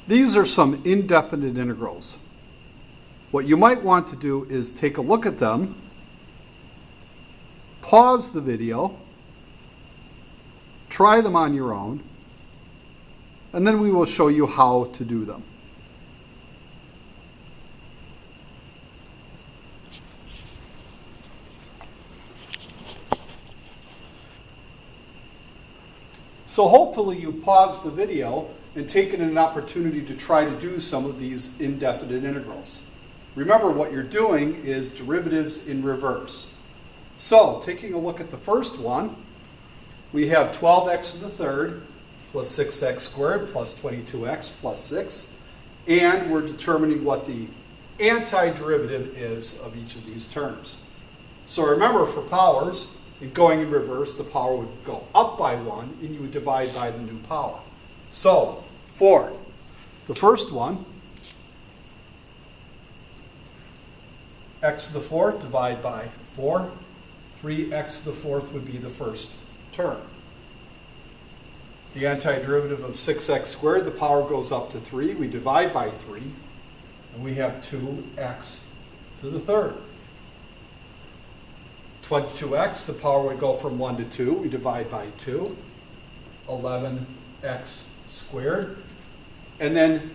These are some indefinite integrals. What you might want to do is take a look at them, pause the video, try them on your own, and then we will show you how to do them. So hopefully you paused the video and taken an opportunity to try to do some of these indefinite integrals. Remember, what you're doing is derivatives in reverse. So taking a look at the first one, we have 12x to the third plus 6x squared plus 22x plus 6, and we're determining what the antiderivative is of each of these terms. So remember, for powers, in going in reverse, the power would go up by 1, and you would divide by the new power. So, for the first one, x to the fourth, divide by 4. 3x to the fourth would be the first term. The antiderivative of 6x squared, the power goes up to 3. We divide by 3, and we have 2x to the third. 22x, the power would go from 1 to 2. We divide by 2. 11x squared. And then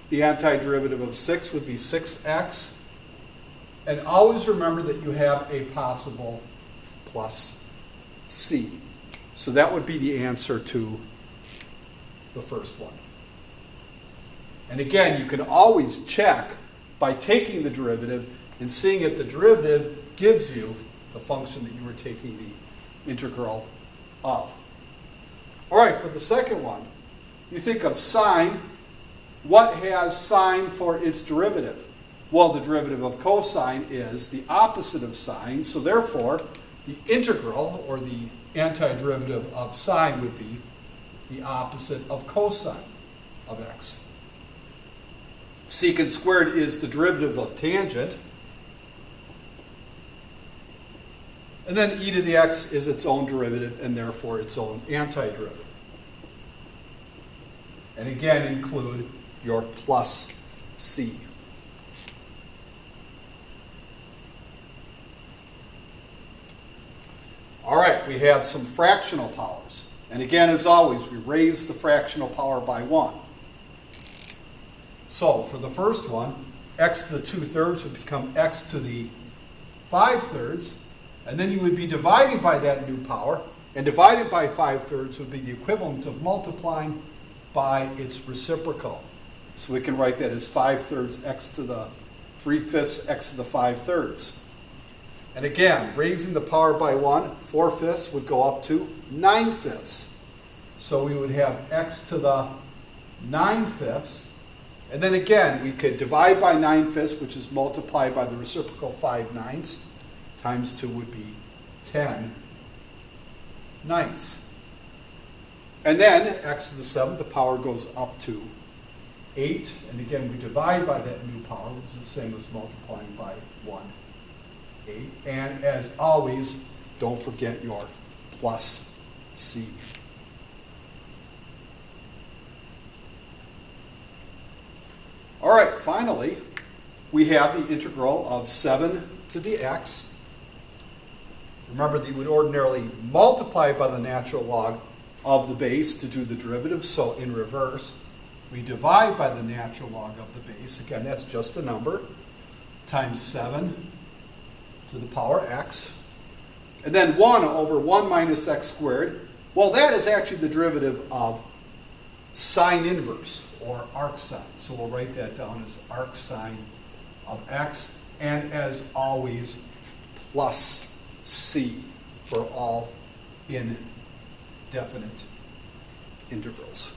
the antiderivative of 6 would be 6x. And always remember that you have a possible plus c. So that would be the answer to the first one. And again, you can always check by taking the derivative and seeing if the derivative gives you the function that you were taking the integral of. All right, for the second one, you think of sine. What has sine for its derivative? Well, the derivative of cosine is the opposite of sine, so therefore the integral, or the antiderivative of sine, would be the opposite of cosine of x. Secant squared is the derivative of tangent. And then e to the x is its own derivative, and therefore its own antiderivative. And again, include your plus c. All right, we have some fractional powers. And again, as always, we raise the fractional power by 1. So for the first one, x to the 2/3 would become x to the 5/3. And then you would be dividing by that new power, and divided by 5/3 would be the equivalent of multiplying by its reciprocal. So we can write that as 5/3 x to the 3/5 x to the 5/3. And again, raising the power by 1, 4/5 would go up to 9/5. So we would have x to the 9/5. And then again, we could divide by 9/5, which is multiplied by the reciprocal 5/9. Times 2 would be 10/9. And then x to the 7th, the power goes up to 8. And again, we divide by that new power, which is the same as multiplying by 1, 8. And as always, don't forget your plus c. All right, finally, we have the integral of 7 to the x. Remember that you would ordinarily multiply by the natural log of the base to do the derivative. So in reverse, we divide by the natural log of the base. Again, that's just a number, times 7 to the power x. And then 1 over 1 minus x squared. Well, that is actually the derivative of sine inverse, or arc sine. So we'll write that down as arc sine of x. And as always, plus c for all indefinite integrals.